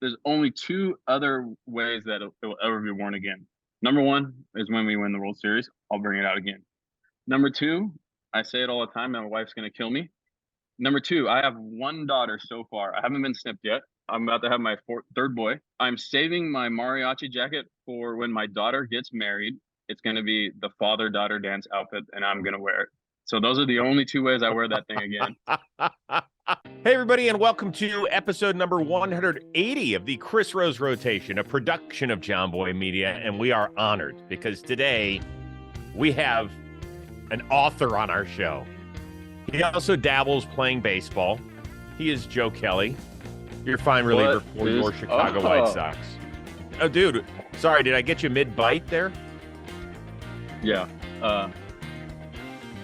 there's only two other ways that it will ever be worn again. Number one is when we win the World Series. I'll bring it out again. Number two, I say it all the time, and my wife's gonna kill me. Number two, I have one daughter so far. I haven't been snipped yet. I'm about to have my third boy. I'm saving my mariachi jacket for when my daughter gets married. It's going to be the father-daughter dance outfit, and I'm going to wear it. So those are the only two ways I wear that thing again. Hey, everybody, and welcome to episode number 180 of the Chris Rose Rotation, a production of John Boy Media, and we are honored because today we have an author on our show. He also dabbles playing baseball. He is Joe Kelly, your fine reliever for your Chicago White Sox. Oh, dude, sorry, did I get you mid-bite there? Yeah.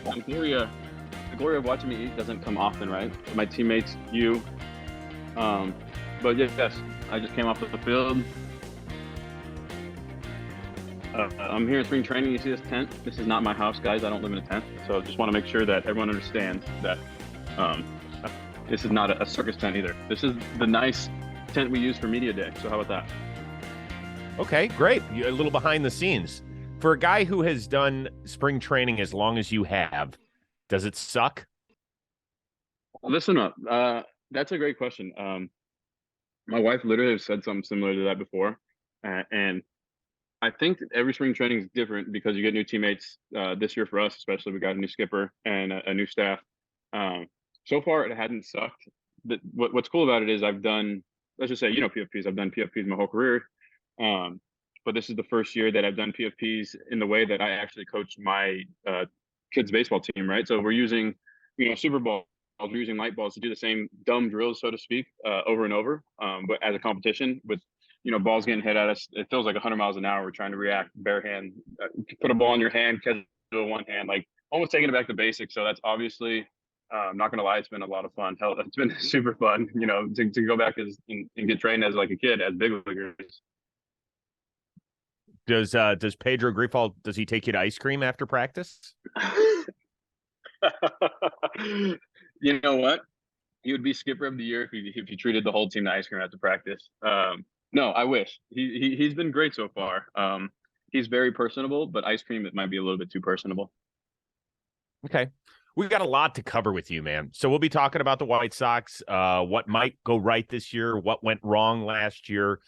The glory of watching me eat doesn't come often, right? My teammates, you. But yes, I just came off the field. I'm here at spring training. You see this tent? This is not my house, guys. I don't live in a tent. So just want to make sure that everyone understands that this is not a circus tent either. This is the nice tent we use for media day. So how about that? Okay, great. A little behind the scenes. For a guy who has done spring training as long as you have, does it suck? Listen up. That's a great question. My wife literally has said something similar to that before. And I think that every spring training is different because you get new teammates. This year for us, especially, we got a new skipper and a new staff. So far, it hadn't sucked. What's cool about it is I've done, let's just say, PFPs. I've done PFPs my whole career. But this is the first year that I've done PFPs in the way that I actually coach my kids' baseball team, right? So we're using, super balls. We're using light balls to do the same dumb drills, so to speak, over and over. But as a competition with balls getting hit at us, it feels like 100 miles an hour. We're trying to react bare hand, put a ball in your hand, catch it with one hand, like almost taking it back to basics. So that's obviously, I'm not going to lie, it's been a lot of fun. Hell, it's been super fun, to go back and get trained as like a kid, as big leaguers. Does Pedro Grifol, does he take you to ice cream after practice? You know what? He would be skipper of the year if he treated the whole team to ice cream after practice. No, I wish. He's been great so far. He's very personable, but ice cream, it might be a little bit too personable. Okay. We've got a lot to cover with you, man. So we'll be talking about the White Sox, what might go right this year, what went wrong last year,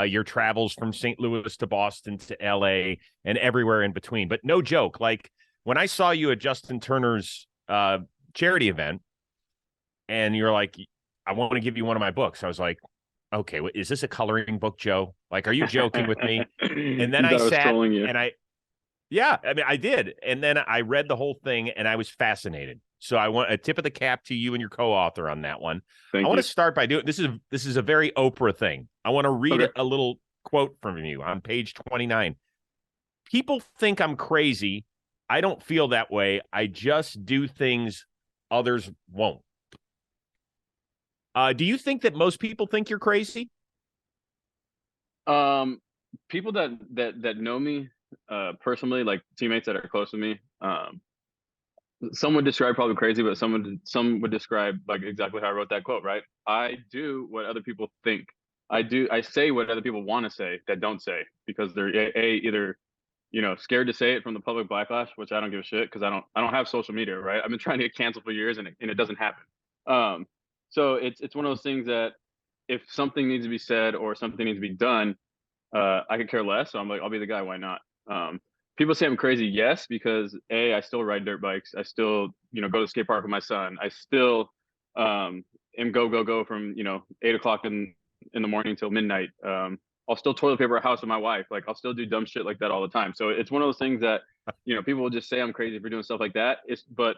your travels from St. Louis to Boston to L.A. and everywhere in between. But no joke, like when I saw you at Justin Turner's charity event and you're like, I want to give you one of my books. I was like, okay, is this a coloring book, Joe? Like, are you joking with me? And then I sat and I did. And then I read the whole thing and I was fascinated. So I want a tip of the cap to you and your co-author on that one. I want to start by doing, this is a very Oprah thing. I want to read a little quote from you on page 29. People think I'm crazy. I don't feel that way. I just do things others won't. Do you think that most people think you're crazy? People that know me personally, like teammates that are close to me, some would describe probably crazy, but some would describe like exactly how I wrote that quote, right? I do what other people think. I say what other people want to say that don't say because they're either scared to say it from the public backlash, which I don't give a shit because I don't have social media, right? I've been trying to get canceled for years and it doesn't happen. So it's one of those things that if something needs to be said or something needs to be done, I could care less. So I'm like, I'll be the guy. Why not? People say I'm crazy, yes, because I still ride dirt bikes. I still, go to the skate park with my son. I still am go from 8 o'clock in the morning till midnight. I'll still toilet paper a house with my wife. Like I'll still do dumb shit like that all the time. So it's one of those things that people will just say I'm crazy for doing stuff like that. But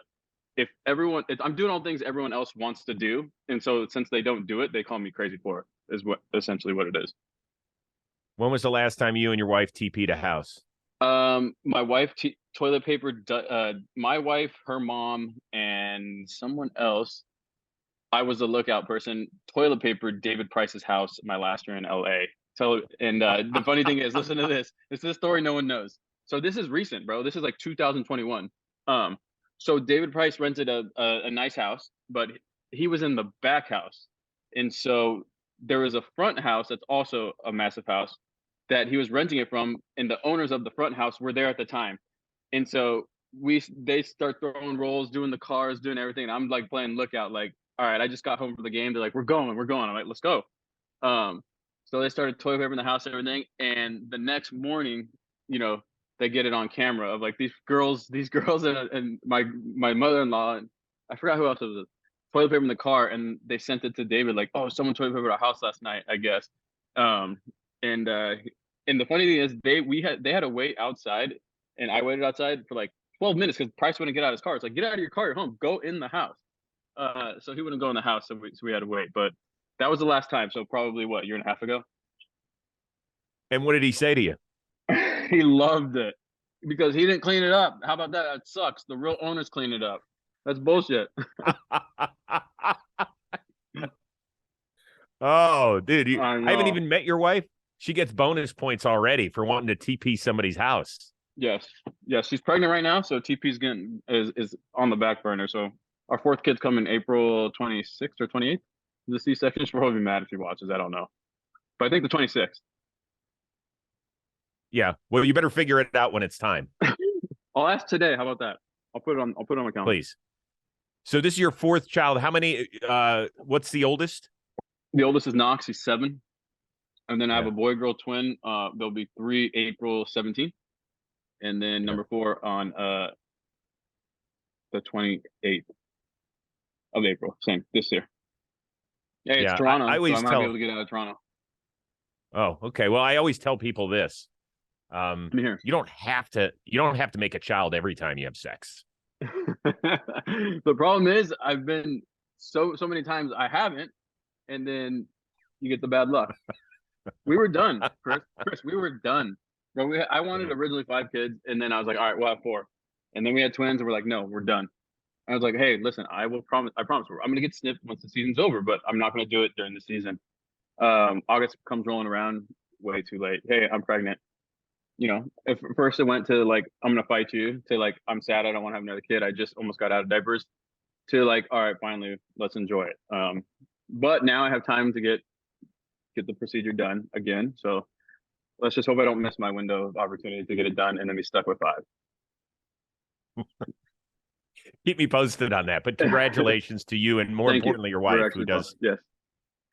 if I'm doing all things everyone else wants to do, and so since they don't do it, they call me crazy for it. Is what essentially what it is. When was the last time you and your wife TP'd a house? My wife toilet papered my wife, her mom, and someone else. I was the lookout person. Toilet papered David Price's house my last year in LA. So, and the funny thing is, listen to this. It's this story no one knows. So this is recent, bro. This is like 2021. So David Price rented a nice house, but he was in the back house, and so there was a front house that's also a massive house that he was renting it from, and the owners of the front house were there at the time. And so they start throwing rolls, doing the cars, doing everything. And I'm like playing lookout, like, all right, I just got home from the game. They're like, we're going, we're going. I'm like, let's go. Um, so they started toilet paper in the house and everything. And the next morning, you know, they get it on camera of like these girls and my mother-in-law, and I forgot who else it was, toilet paper in the car, and they sent it to David like, oh, someone toilet papered our house last night, I guess. Um, and uh, and the funny thing is they had to wait outside, and I waited outside for like 12 minutes because Price wouldn't get out of his car. It's like, get out of your car, you're home, go in the house. So he wouldn't go in the house, so we had to wait. But that was the last time. So probably what, a year and a half ago. And what did he say to you? He loved it because he didn't clean it up. How about that? That sucks. The real owners clean it up. That's bullshit. Oh, dude, I I haven't know. even met your wife. She gets bonus points already for wanting to TP somebody's house. Yes, yes, she's pregnant right now, so TP's getting is on the back burner. So our fourth kid's coming April 26th or 28th. The C-section. She'll probably be mad if she watches. I don't know, but I think the 26th. Yeah. Well, you better figure it out when it's time. I'll ask today. How about that? I'll put it on my calendar. Please. So this is your fourth child. How many? What's the oldest? The oldest is Knox. He's 7, and then I have Yeah. a boy-girl twin. They'll be 3 April 17th, and then number 4 on the 28th of April. Same this year. Hey, it's Yeah. Toronto, I so always I'm not tell. able to get out of Toronto. Oh, okay. Well, I always tell people this. I'm here. You don't have to make a child every time you have sex. The problem is I've been so many times I haven't, and then you get the bad luck. We were done, Chris. We were done. Bro, I wanted originally 5 kids, and then I was like, all right, we'll have 4. And then we had twins, and we're like, no, we're done. I was like, hey, listen, I promise I'm gonna get snipped once the season's over, but I'm not gonna do it during the season. August comes rolling around, way too late. Hey, I'm pregnant. You know, if first it went to like, I'm gonna fight you, to like, I'm sad, I don't want to have another kid, I just almost got out of diapers, to like, all right, finally, let's enjoy it. But now I have time to get the procedure done again. So let's just hope I don't miss my window of opportunity to get it done and then be stuck with 5. Keep me posted on that. But congratulations to you, and more Thank importantly, you. your We're wife, actually who does yes,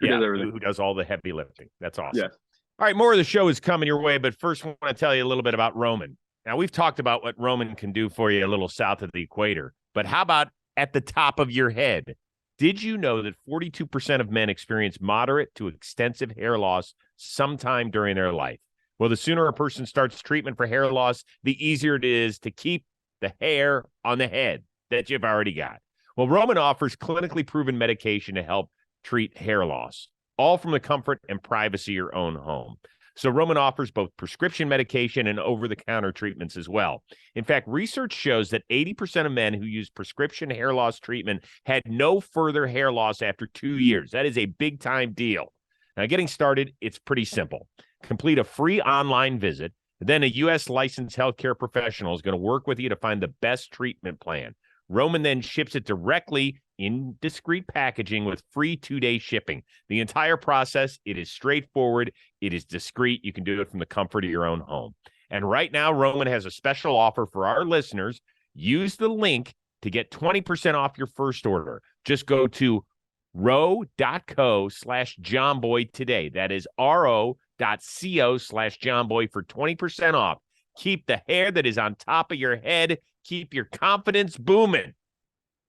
who does everything. who does all the heavy lifting. That's awesome. Yes. All right, more of the show is coming your way, but first I want to tell you a little bit about Roman. Now, we've talked about what Roman can do for you a little south of the equator, but how about at the top of your head? Did you know that 42% of men experience moderate to extensive hair loss sometime during their life? Well, the sooner a person starts treatment for hair loss, the easier it is to keep the hair on the head that you've already got. Well, Roman offers clinically proven medication to help treat hair loss, all from the comfort and privacy of your own home. So Roman offers both prescription medication and over-the-counter treatments as well. In fact, research shows that 80% of men who use prescription hair loss treatment had no further hair loss after 2 years. That is a big-time deal. Now, getting started, it's pretty simple. Complete a free online visit. Then a U.S. licensed healthcare professional is going to work with you to find the best treatment plan. Roman then ships it directly in discreet packaging with free 2-day shipping. The entire process, it is straightforward. It is discreet. You can do it from the comfort of your own home. And right now, Roman has a special offer for our listeners. Use the link to get 20% off your first order. Just go to ro.co/JohnBoy today. That is ro.co/JohnBoy for 20% off. Keep the hair that is on top of your head. Keep your confidence booming.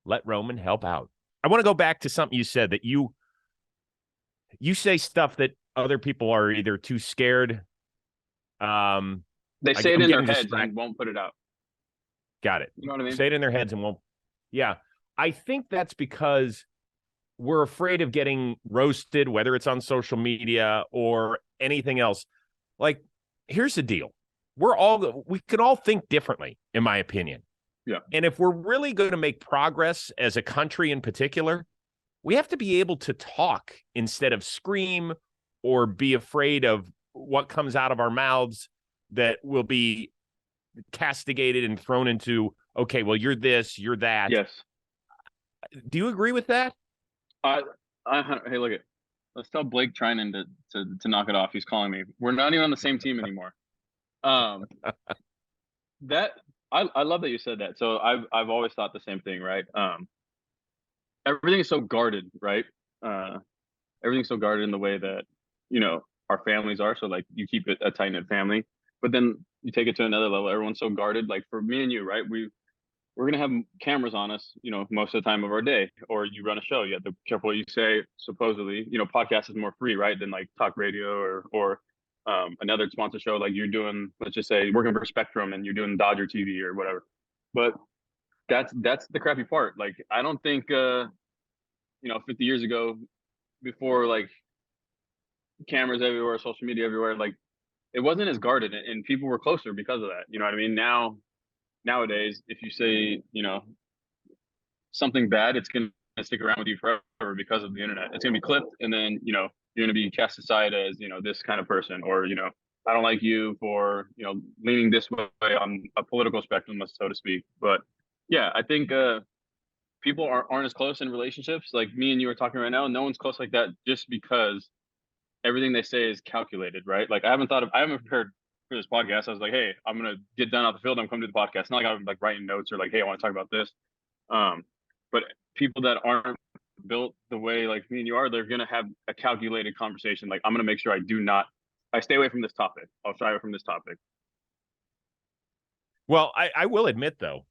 Let Roman help out. I want to go back to something you said, that you say stuff that other people are either too scared. They say it in their heads and won't put it out. Got it. You know what I mean? Say it in their heads and won't. Yeah. I think that's because we're afraid of getting roasted, whether it's on social media or anything else. Like, here's the deal. We can all think differently, in my opinion. Yeah. And if we're really going to make progress as a country in particular, we have to be able to talk instead of scream or be afraid of what comes out of our mouths that will be castigated and thrown into, okay, well, you're this, you're that. Yes. Do you agree with that? Hey, look it. let's tell Blake Trinan to knock it off. He's calling me. We're not even on the same team anymore. Um, that I love that you said that. So I've always thought the same thing, right? Everything is so guarded, right? Uh, everything's so guarded in the way that our families are. So like you keep it a tight knit family, but then you take it to another level. Everyone's so guarded. Like for me and you, right? We're gonna have cameras on us, most of the time of our day. Or you run a show, you have to be careful what you say. Supposedly, podcast is more free, right, than like talk radio or another sponsor show like you're doing. Let's just say working for Spectrum and you're doing Dodger TV or whatever. But that's the crappy part. Like I don't think 50 years ago, before like cameras everywhere, social media everywhere, like it wasn't as guarded and people were closer because of that. You know what I mean? Nowadays, if you say, something bad, it's going to stick around with you forever because of the internet. It's going to be clipped and then, you're going to be cast aside as, this kind of person, or, I don't like you for, leaning this way on a political spectrum, so to speak. But yeah, I think people aren't as close in relationships. Like me and you are talking right now. No one's close like that just because everything they say is calculated, right? Like I haven't prepared for this podcast. I was like, hey, I'm gonna get done out the field. I'm coming to the podcast. Not like I'm like writing notes or like, hey, I want to talk about this. But people that aren't built the way like me and you are, they're gonna have a calculated conversation. Like I'm gonna make sure I stay away from this topic. I'll shy away from this topic. Well, I will admit though,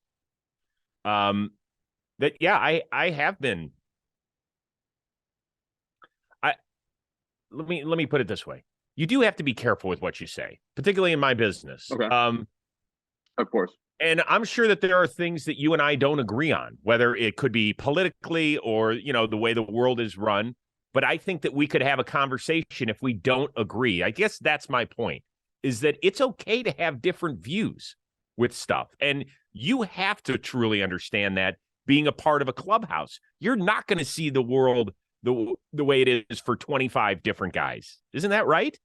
that yeah, I have been. Let me put it this way: you do have to be careful with what you say, particularly in my business. Okay. Of course. And I'm sure that there are things that you and I don't agree on, whether it could be politically or, the way the world is run. But I think that we could have a conversation if we don't agree. I guess that's my point, is that it's okay to have different views with stuff. And you have to truly understand that being a part of a clubhouse. You're not going to see the world the way it is for 25 different guys. Isn't that right?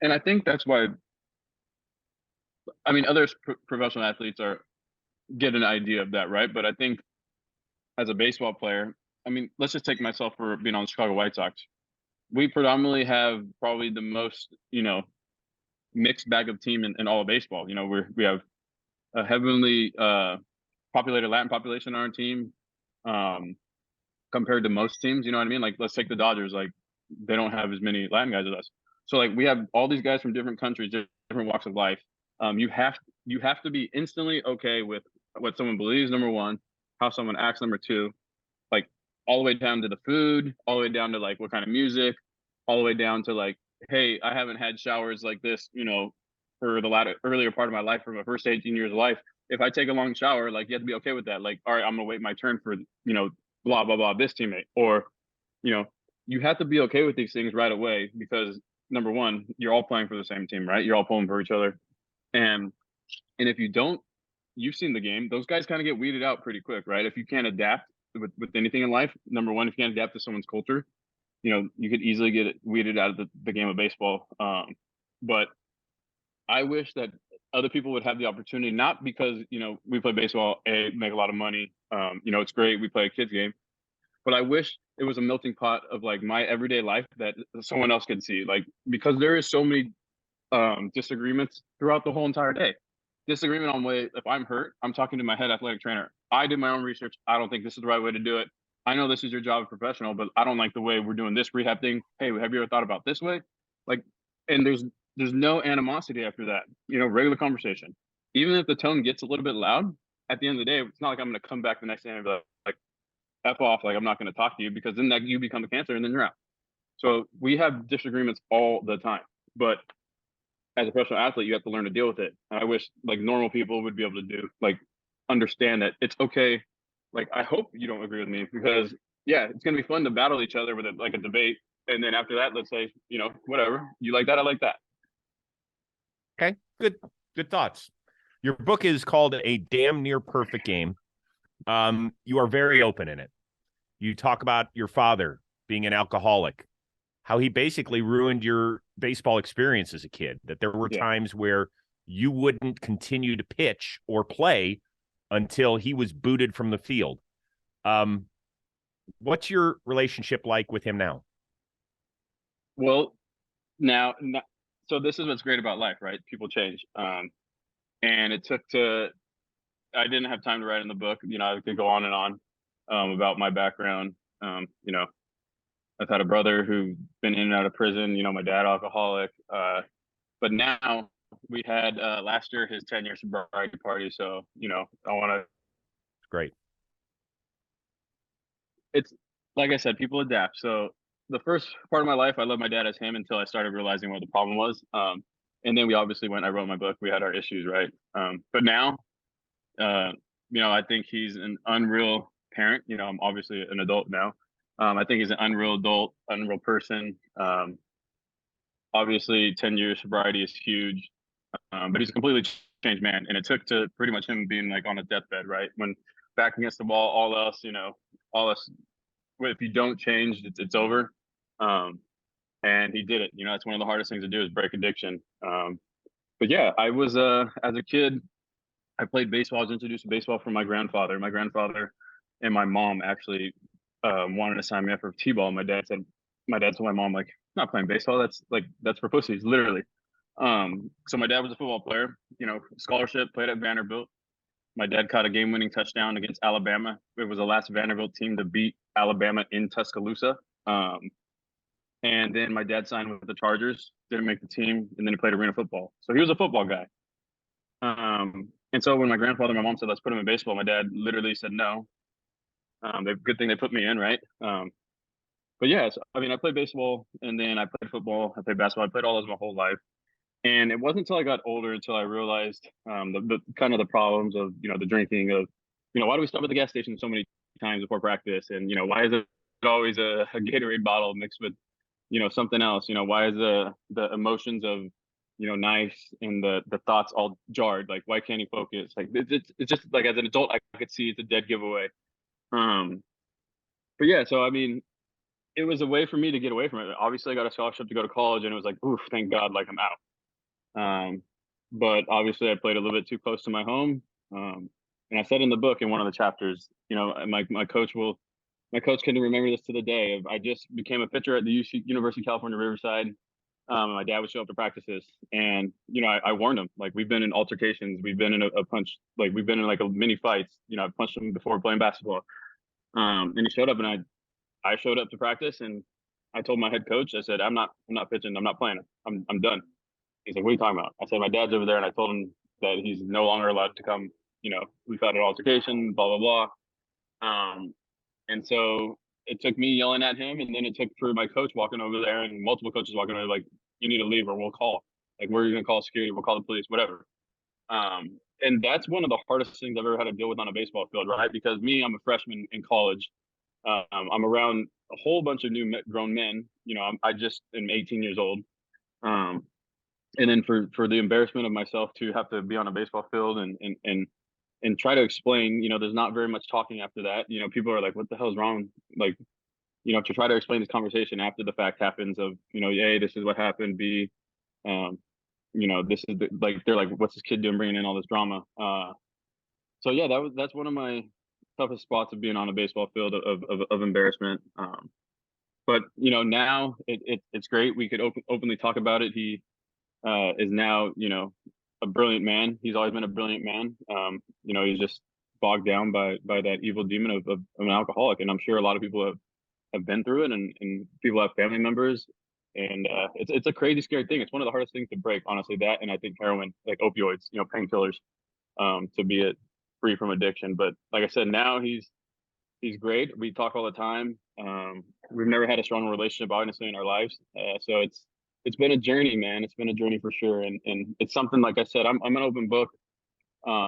And I think that's why, I mean, other professional athletes get an idea of that, right? But I think as a baseball player, I mean, let's just take myself for being on the Chicago White Sox. We predominantly have probably the most, mixed bag of team in all of baseball. We have a heavily populated Latin population on our team, compared to most teams. You know what I mean? Like, let's take the Dodgers. Like, they don't have as many Latin guys as us. So, like, we have all these guys from different countries, different walks of life. You have to be instantly okay with what someone believes, number one, how someone acts, number two, like all the way down to the food, all the way down to like what kind of music, all the way down to like, hey, I haven't had showers like this, for the earlier part of my life, for my first 18 years of life. If I take a long shower, like you have to be okay with that. Like, all right, I'm gonna wait my turn for, blah blah blah, this teammate, or, you have to be okay with these things right away because number one, you're all playing for the same team, right? You're all pulling for each other. And if you don't, you've seen the game, those guys kind of get weeded out pretty quick, right? If you can't adapt with anything in life, number one, if you can't adapt to someone's culture, you could easily get weeded out of the game of baseball. But I wish that other people would have the opportunity, not because, we play baseball, make a lot of money. It's great. We play a kids game, but I wish it was a melting pot of like my everyday life that someone else could see. Like, because there is so many disagreements throughout the whole entire day. Disagreement on way, if I'm hurt, I'm talking to my head athletic trainer. I did my own research. I don't think this is the right way to do it. I know this is your job as a professional, but I don't like the way we're doing this rehab thing. Hey, have you ever thought about this way? Like, and there's no animosity after that. Regular conversation. Even if the tone gets a little bit loud, at the end of the day, it's not like I'm going to come back the next day and be like, F off, like I'm not going to talk to you, because then that you become a cancer and then you're out. So we have disagreements all the time, but as a professional athlete, you have to learn to deal with it. And I wish like normal people would be able to understand that it's okay. Like, I hope you don't agree with me, because yeah, it's going to be fun to battle each other with like a debate. And then after that, let's say, whatever, you like that, I like that. Okay. Good thoughts. Your book is called A Damn Near Perfect Game. You are very open in it. You talk about your father being an alcoholic, how he basically ruined your baseball experience as a kid, that there were times where you wouldn't continue to pitch or play until he was booted from the field. What's your relationship like with him now? Well, so this is what's great about life, right? People change. And it took to I didn't have time to write in the book. I could go on and on about my background. I've had a brother who's been in and out of prison. My dad alcoholic. But now we had last year his 10-year sobriety party. So I want to. Great. It's like I said, people adapt. So the first part of my life, I loved my dad as him until I started realizing what the problem was. And then we obviously I wrote my book. We had our issues, right? But now, uh, I think he's an unreal parent. I'm obviously an adult now. I think he's an unreal adult, unreal person. Obviously, 10 years sobriety is huge, but he's a completely changed man. And it took to pretty much him being like on a deathbed, right? When back against the wall, all else, if you don't change, it's over. And he did it. That's one of the hardest things to do is break addiction. But yeah, I was as a kid, I played baseball. I was introduced to baseball from my grandfather. My grandfather and my mom actually wanted to sign me up for t-ball. My dad told my mom like, not playing baseball. That's for pussies, literally. So my dad was a football player. Scholarship, played at Vanderbilt. My dad caught a game-winning touchdown against Alabama. It was the last Vanderbilt team to beat Alabama in Tuscaloosa. And then my dad signed with the Chargers, didn't make the team, and then he played arena football. So he was a football guy. And so when my grandfather and my mom said, let's put him in baseball, my dad literally said no. Good thing they put me in, right? But yeah, so, I mean, I played baseball and then I played football, I played basketball, I played all those my whole life. And it wasn't until I got older until I realized the kind of the problems of, the drinking of, why do we stop at the gas station so many times before practice? And, why is it always a Gatorade bottle mixed with, something else? Why is the emotions of, nice and the thoughts all jarred? Like, why can't he focus? Like, it's just like as an adult, I could see it's a dead giveaway. Um, but yeah, so I mean, it was a way for me to get away from it. Obviously, I got a scholarship to go to college, and it was like, oof, thank God, like I'm out. But obviously, I played a little bit too close to my home. And I said in the book in one of the chapters, my coach can remember this to the day. I just became a pitcher at the University of California, Riverside. My dad would show up to practices, and I warned him. Like, we've been in altercations, we've been in a punch, like we've been in like a mini fights. I punched him before playing basketball. And he showed up, and I showed up to practice, and I told my head coach, I said, I'm not pitching, I'm not playing. I'm done. He's like, what are you talking about? I said, my dad's over there, and I told him that he's no longer allowed to come. We've had an altercation, blah blah blah. And so it took me yelling at him, and then it took for my coach walking over there, and multiple coaches walking over, like, you need to leave, or we'll call. Like, we're gonna call security, we'll call the police, whatever. And that's one of the hardest things I've ever had to deal with on a baseball field, right? Because I'm a freshman in college. I'm around a whole bunch of new grown men. I just am 18 years old. Um, and then for the embarrassment of myself to have to be on a baseball field and try to explain, there's not very much talking after that. People are like, what the hell is wrong? Like, to try to explain this conversation after the fact happens of, A, this is what happened. B, this is like, they're like, what's this kid doing bringing in all this drama? So yeah, that's one of my toughest spots of being on a baseball field of embarrassment. But now it's great. We could openly talk about it. He is now, a brilliant man. He's always been a brilliant man. He's just bogged down by that evil demon of an alcoholic. And I'm sure a lot of people have been through it, and people have family members. And it's a crazy, scary thing. It's one of the hardest things to break, honestly, that. And I think heroin, like opioids, painkillers, to be it free from addiction. But like I said, now he's great. We talk all the time. We've never had a strong relationship, honestly, in our lives. So it's been a journey, man. It's been a journey for sure. And it's something, like I said, I'm an open book.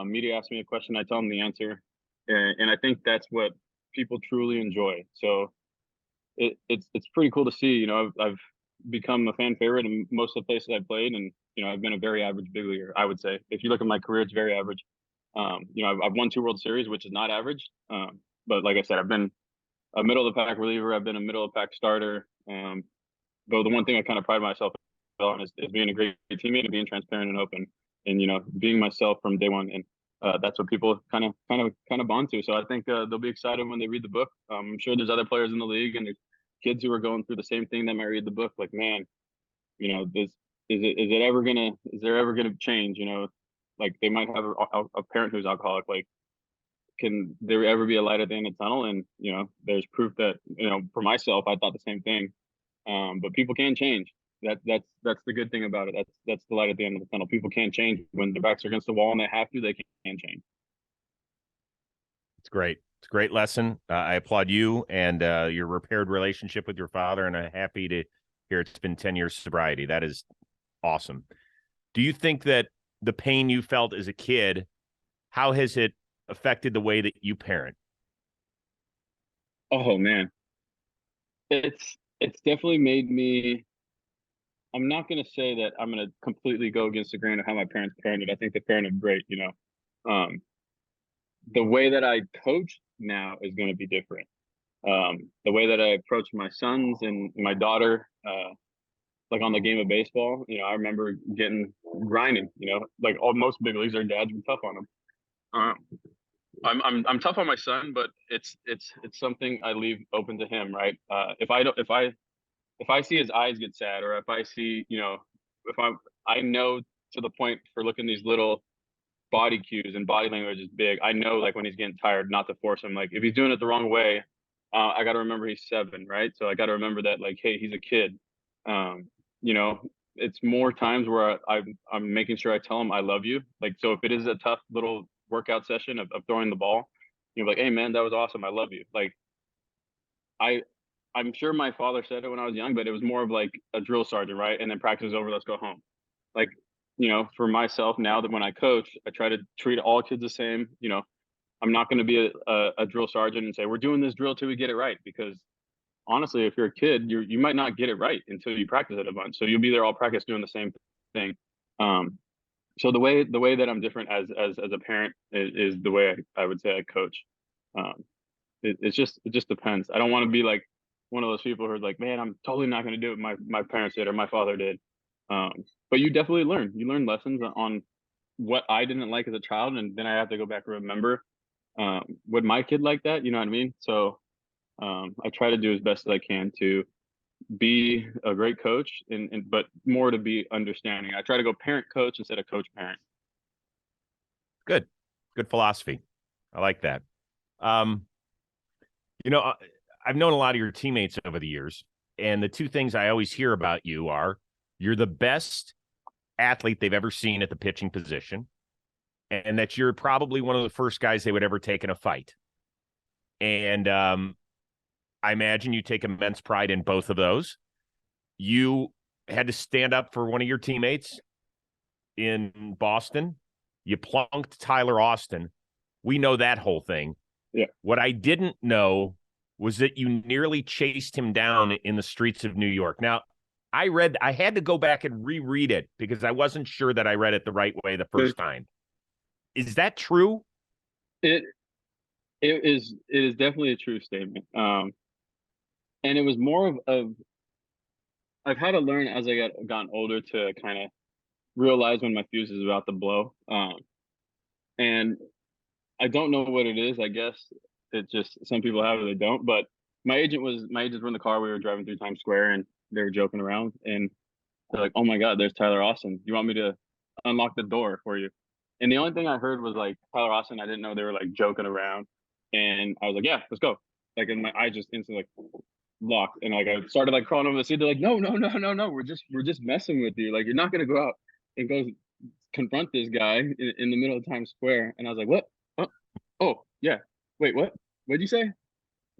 Media asks me a question, I tell them the answer. And I think that's what people truly enjoy. So it's pretty cool to see. I've become a fan favorite in most of the places I've played, and I've been a very average big leaguer, I would say. If you look at my career, it's very average. I've won 2 World Series, which is not average. But like I said, I've been a middle of the pack reliever. I've been a middle of the pack starter. But the one thing I kind of pride myself on is being a great teammate and being transparent and open, and being myself from day one. And that's what people kind of bond to. So I think they'll be excited when they read the book. I'm sure there's other players in the league and there's kids who are going through the same thing that might read the book. Like, man, this is there ever gonna change? Like they might have a parent who's alcoholic. Like, can there ever be a light at the end of the tunnel? And there's proof that for myself, I thought the same thing. But people can change. That's the good thing about it. That's the light at the end of the tunnel. People can change when their backs are against the wall and they have to. They can change. It's great. It's a great lesson. I applaud you and your repaired relationship with your father, and I'm happy to hear it's been 10 years sobriety. That is awesome. Do you think that the pain you felt as a kid, how has it affected the way that you parent? Oh man, it's definitely made me. I'm not gonna say that I'm gonna completely go against the grain of how my parents parented. I think they parented great. The way that I coach now is going to be different. The way that I approach my sons and my daughter, like on the game of baseball, I remember getting grinding. Like most big leagues, their dads were tough on them. Um, I'm tough on my son, but it's something I leave open to him, right? If I don't if I see his eyes get sad, or if I see if I know to the point for looking these little body cues and body language is big. I know like when he's getting tired, not to force him. Like if he's doing it the wrong way, I got to remember he's 7, right? So I got to remember that like, hey, he's a kid. Um, you know, it's more times where I'm making sure I tell him I love you. Like so, if it is a tough little workout session of throwing the ball, you're like, hey man, that was awesome. I love you. Like I. I'm sure my father said it when I was young, but it was more of like a drill sergeant, right? And then practice is over, let's go home. Like for myself now that when I coach, I try to treat all kids the same. I'm not going to be a drill sergeant and say we're doing this drill till we get it right, because honestly, if you're a kid, you might not get it right until you practice it a bunch. So you'll be there all practice doing the same thing. Um, so the way that I'm different as a parent is the way I would say I coach. Um, it just depends. I don't want to be like one of those people who are like, man, I'm totally not going to do what my parents did or my father did. Um, but you definitely learn. You learn lessons on what I didn't like as a child, and then I have to go back and remember would my kid like that? You know what I mean? So I try to do as best as I can to be a great coach, and but more to be understanding. I try to go parent coach instead of coach parent. Good. Good philosophy. I like that. Um, you know, I've known a lot of your teammates over the years, and the two things I always hear about you are you're the best athlete they've ever seen at the pitching position, and that you're probably one of the first guys they would ever take in a fight. And I imagine you take immense pride in both of those. You had to stand up for one of your teammates in Boston. You plunked Tyler Austin. We know that whole thing. Yeah. What I didn't know was that you nearly chased him down in the streets of New York. Now, I had to go back and reread it because I wasn't sure that I read it the right way the first time. Is that true? It it is definitely a true statement. And it was more of I've had to learn as I gotten older to kind of realize when my fuse is about to blow. And I don't know what it is. I guess it just some people have it, they don't. But my agents were in the car. We were driving through Times Square, and they were joking around, and they're like, "Oh my God, there's Tyler Austin. You want me to unlock the door for you?" And the only thing I heard was like Tyler Austin. I didn't know they were like joking around, and I was like, "Yeah, let's go." Like, and my eyes just instantly like locked, and like I started like crawling over the seat. They're like, "No, no, no, no, no. We're just messing with you. Like, you're not gonna go out and go confront this guy in the middle of Times Square." And I was like, "What? Oh, oh yeah. Wait, what? What'd you say?"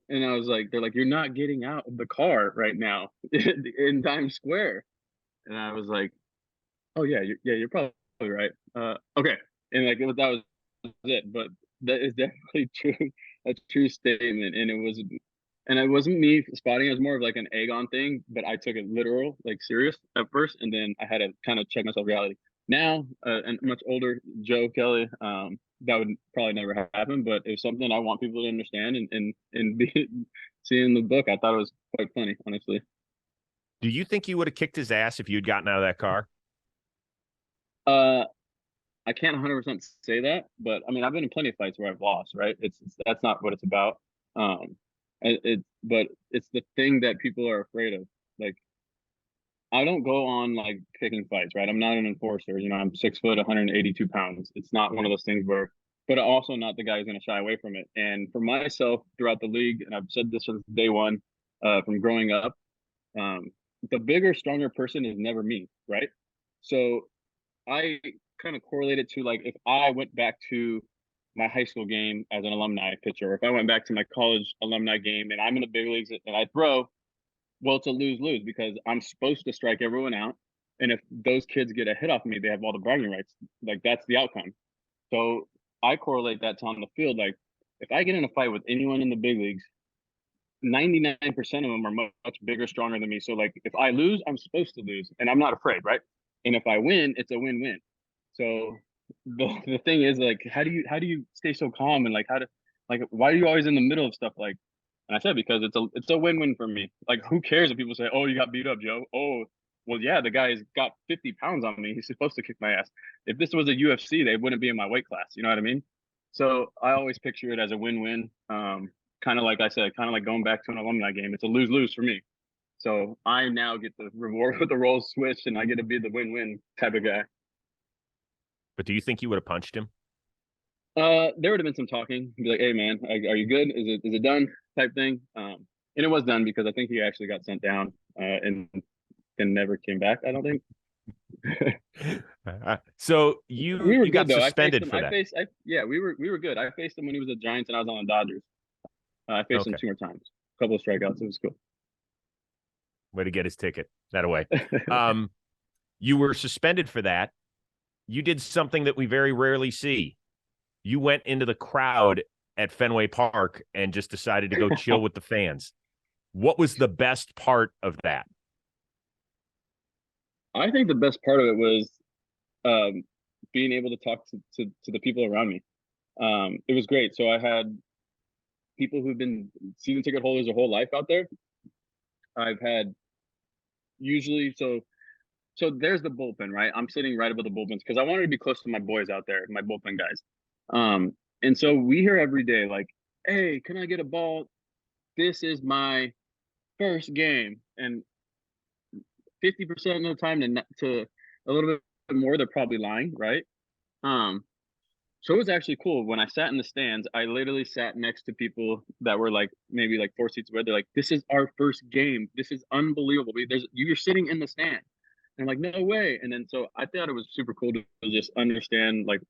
And I was like, "They're like, you're not getting out of the car right now in Times Square." And I was like, "Oh yeah, you're probably right. Okay." And like that was it. But that is definitely true, a true statement. And it wasn't me spotting. It was more of like an egg on thing. But I took it literal, like serious at first, and then I had to kind of check myself reality. Now, and much older Joe Kelly, that would probably never happen. But it was something I want people to understand, and be seeing the book. I thought it was quite funny, honestly. Do you think you would have kicked his ass if you'd gotten out of that car? Uh, I can't 100% say that, but I mean, I've been in plenty of fights where I've lost, right? That's not what it's about. But it's the thing that people are afraid of. Like, I don't go on like picking fights, right? I'm not an enforcer. You know, I'm 6 foot, 182 pounds. It's not one of those things where, but also not the guy who's going to shy away from it. And for myself, throughout the league, and I've said this since day one, from growing up, um, the bigger, stronger person is never me, right? So I kind of correlate it to like if I went back to my high school game as an alumni pitcher, or if I went back to my college alumni game and I'm in the big leagues and I throw, well, it's a lose-lose because I'm supposed to strike everyone out. And if those kids get a hit off me, they have all the bragging rights. Like that's the outcome. So I correlate that to on the field. Like if I get in a fight with anyone in the big leagues, 99% of them are much bigger, stronger than me. So like if I lose, I'm supposed to lose and I'm not afraid, right? And if I win, it's a win-win. So the thing is like how do you stay so calm and like how to like why are you always in the middle of stuff like and I said because it's a win-win for me. Like who cares if people say, "Oh, you got beat up, Joe." Oh, well, yeah, the guy's got 50 pounds on me. He's supposed to kick my ass. If this was a UFC, they wouldn't be in my weight class. You know what I mean? So I always picture it as a win-win. Kind of like I said, kind of like going back to an alumni game. It's a lose-lose for me. So I now get the reward with the roles switched, and I get to be the win-win type of guy. But do you think you would have punched him? There would have been some talking. Be like, "Hey, man, are you good? Is it done?" Type thing. And it was done because I think he actually got sent down, and never came back. I don't think. So We were you got good though. I faced suspended him. for that. Yeah, we were good. I faced him when he was at Giants and I was on the Dodgers. I faced him Okay. 2 more times. A couple of strikeouts. It was cool. Way to get his ticket that away. Um, you were suspended for that. You did something that we very rarely see. You went into the crowd at Fenway Park and just decided to go chill with the fans. What was the best part of that? I think the best part of it was um, being able to talk to the people around me. It was great. So I had people who've been season ticket holders their whole life out there. I've had usually so there's the bullpen, right? I'm sitting right above the bullpens because I wanted to be close to my boys out there, my bullpen guys. And so we hear every day like, "Hey, can I get a ball? This is my first game." And 50% of the time to a little bit more, they're probably lying, right? Um, so it was actually cool. When I sat in the stands, I literally sat next to people that were like maybe like 4 seats away. They're like, "This is our first game. This is unbelievable. You're sitting in the stand." And I'm like, "No way." And then so I thought it was super cool to just understand like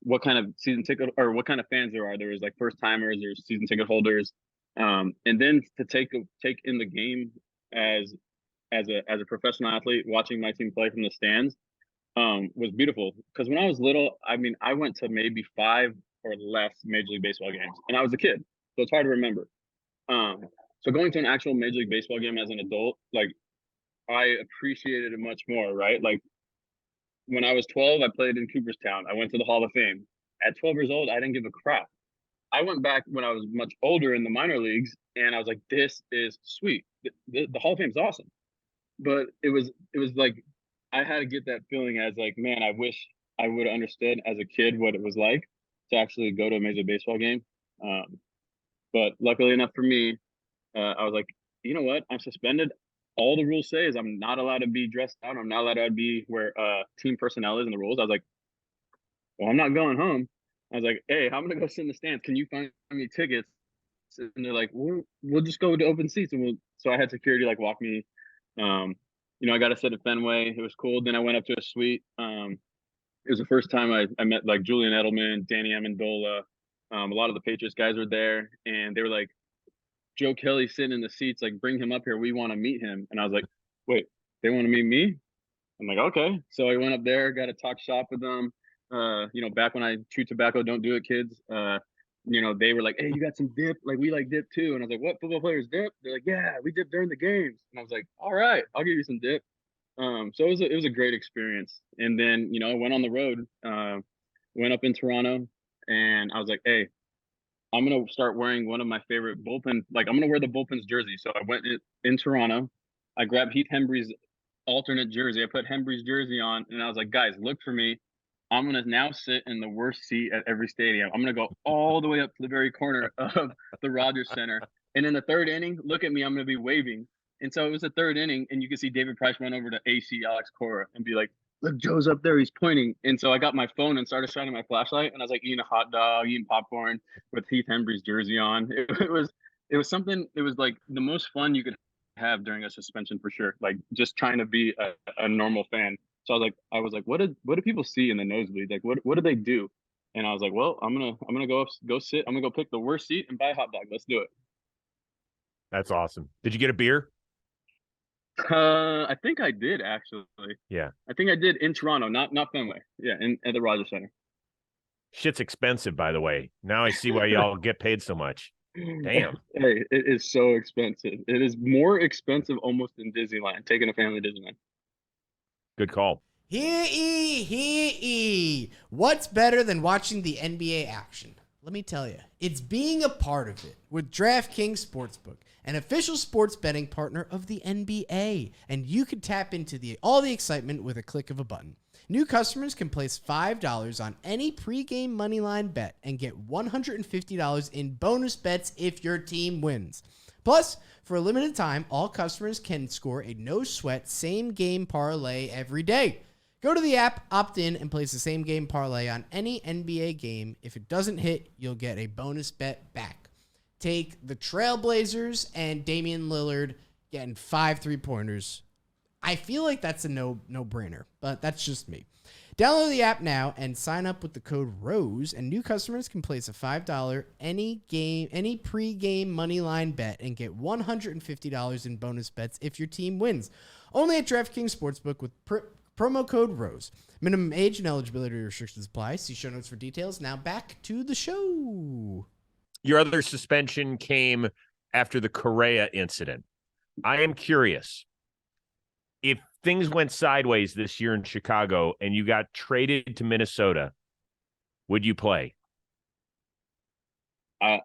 what kind of season ticket or what kind of fans there are. There was like first timers, there's season ticket holders. And then to take in the game as as a professional athlete watching my team play from the stands was beautiful because when I was little, I mean, I went to maybe five or less Major League Baseball games, and I was a kid, so it's hard to remember. Um, so going to an actual Major League Baseball game as an adult, like I appreciated it much more, right? Like when I was 12, I played in Cooperstown. I went to the Hall of Fame. At 12 years old, I didn't give a crap. I went back when I was much older in the minor leagues, and I was like, "This is sweet. The Hall of Fame's awesome." But it was like I had to get that feeling as like, man, I wish I would have understood as a kid what it was like to actually go to a major baseball game. But luckily enough for me, I was like, you know what? I'm suspended. All the rules say is I'm not allowed to be dressed out. I'm not allowed to be where team personnel is in the rules. I was like, well, I'm not going home. I was like, hey, I'm gonna go sit in the stands. Can you find me tickets? And they're like, we'll just go to open seats and we'll. So I had security like walk me. Um, I got to sit at Fenway. It was cool. Then I went up to a suite. It was the first time I met like Julian Edelman, Danny Amendola. A lot of the Patriots guys were there, and they were like, Joe Kelly sitting in the seats, like, bring him up here. We want to meet him. And I was like, wait, they want to meet me? I'm like, okay. So I went up there, got to talk shop with them. Back when I chew tobacco, don't do it, kids. They were like, hey, you got some dip? Like, we like dip too. And I was like, what, football players dip? They're like, yeah, we dip during the games. And I was like, all right, I'll give you some dip. So it was a great experience. And then, I went on the road, went up in Toronto, and I was like, hey, I'm gonna start wearing one of my favorite bullpen. Like, I'm gonna wear the bullpen's jersey. So I went in Toronto. I grabbed Heath Hembree's alternate jersey. I put Hembree's jersey on, and I was like, guys, look for me. I'm gonna now sit in the worst seat at every stadium. I'm gonna go all the way up to the very corner of the Rogers Center, and in the third inning, look at me, I'm gonna be waving. And so it was the third inning, and you can see David Price run over to AC Alex Cora and be like, "Look, Joe's up there, he's pointing." And so I got my phone and started shining my flashlight, and I was like eating a hot dog, eating popcorn with Heath Hembree's jersey on. It was something. It was like the most fun you could have during a suspension for sure. Like just trying to be a normal fan. So I was like, what do people see in the nosebleed? Like, what do they do? And I was like, well, I'm gonna go sit. I'm gonna go pick the worst seat and buy a hot dog. Let's do it. That's awesome. Did you get a beer? I think I did actually. Yeah. I think I did in Toronto, not Fenway. Yeah, at the Rogers Center. Shit's expensive, by the way. Now I see why y'all get paid so much. Damn. Hey, it is so expensive. It is more expensive almost than Disneyland. Taking a family to Disneyland. Good call. Hear ye, hear ye. What's better than watching the NBA action? Let me tell you, it's being a part of it with DraftKings Sportsbook, an official sports betting partner of the NBA. And you can tap into all the excitement with a click of a button. New customers can place $5 on any pregame moneyline bet and get $150 in bonus bets if your team wins. Plus, for a limited time, all customers can score a no-sweat same-game parlay every day. Go to the app, opt in, and place the same-game parlay on any NBA game. If it doesn't hit, you'll get a bonus bet back. Take the Trailblazers and Damian Lillard getting 5 3-pointers. I feel like that's a no-brainer, but that's just me. Download the app now and sign up with the code ROSE, and new customers can place a $5 any pregame moneyline bet and get $150 in bonus bets if your team wins. Only at DraftKings Sportsbook with promo code ROSE. Minimum age and eligibility restrictions apply. See show notes for details. Now back to the show. Your other suspension came after the Correa incident. I am curious. If things went sideways this year in Chicago and you got traded to Minnesota, would you play? I've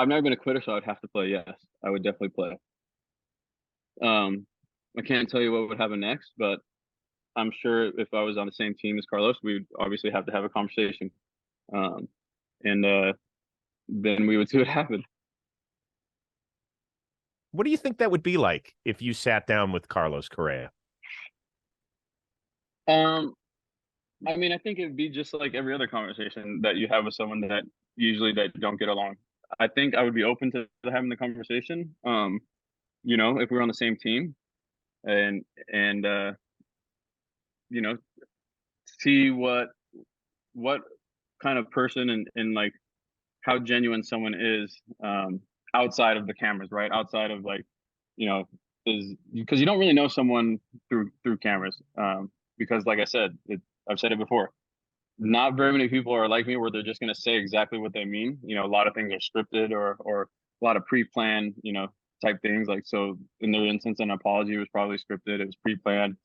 never been a quitter, so I'd have to play. Yes, I would definitely play. I can't tell you what would happen next, but I'm sure if I was on the same team as Carlos, we would obviously have to have a conversation, and then we would see what happened. What do you think that would be like if you sat down with Carlos Correa? I mean, I think it'd be just like every other conversation that you have with someone that usually that don't get along. I think I would be open to having the conversation. If we're on the same team, and you know, see what kind of person and like how genuine someone is outside of the cameras, right? Outside of like, is because you don't really know someone through cameras. Because like I said, I've said it before. Not very many people are like me where they're just going to say exactly what they mean. A lot of things are scripted or a lot of pre-planned, type things. Like, so in their instance, an apology was probably scripted. It was pre-planned.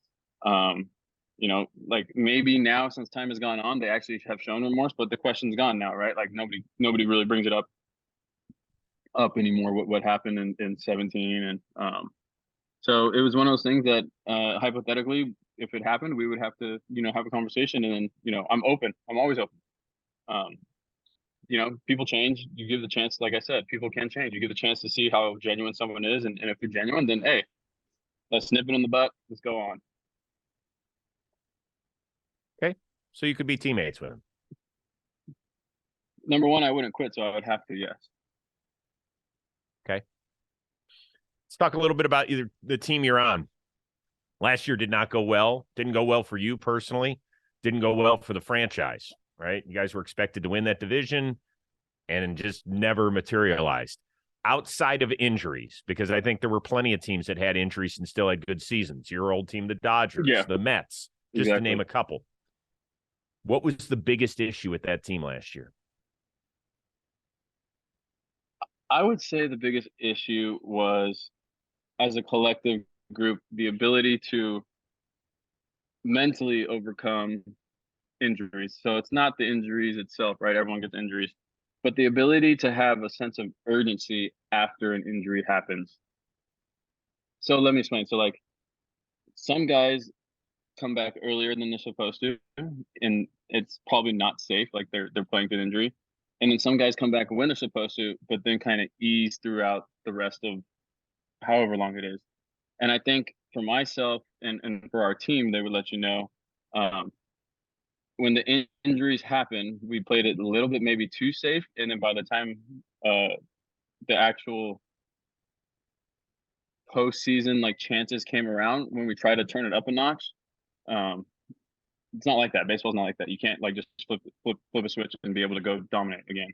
Like maybe now since time has gone on, they actually have shown remorse, but the question's gone now, right? Like nobody really brings it up anymore. What happened in 17, and so it was one of those things that hypothetically, if it happened, we would have to have a conversation, and then I'm open. I'm always open. People change. You give the chance, like I said, people can change. You give the chance to see how genuine someone is, and if you're genuine, then hey, let's nip it in the butt. Let's go on. Okay, so you could be teammates with him. Number one, I wouldn't quit, so I would have to, yes. Okay. Let's talk a little bit about either the team you're on. Last year did not go well. Didn't go well for you personally. Didn't go well for the franchise, right? You guys were expected to win that division and just never materialized. Outside of injuries, because I think there were plenty of teams that had injuries and still had good seasons. Your old team, the Dodgers, the Mets, just to name a couple. What was the biggest issue with that team last year? I would say the biggest issue was, as a collective group, the ability to mentally overcome injuries. So it's not the injuries itself, right? Everyone gets injuries, but the ability to have a sense of urgency after an injury happens. So let me explain. So like some guys come back earlier than they're supposed to, and it's probably not safe. Like they're playing through injury, and then some guys come back when they're supposed to, but then kind of ease throughout the rest of however long it is. And I think for myself and for our team, they would let you know, when the injuries happen, we played it a little bit maybe too safe, and then by the time the actual postseason like chances came around, when we tried to turn it up a notch, um, it's not like that. Baseball's not like that. You can't like just flip a switch and be able to go dominate again.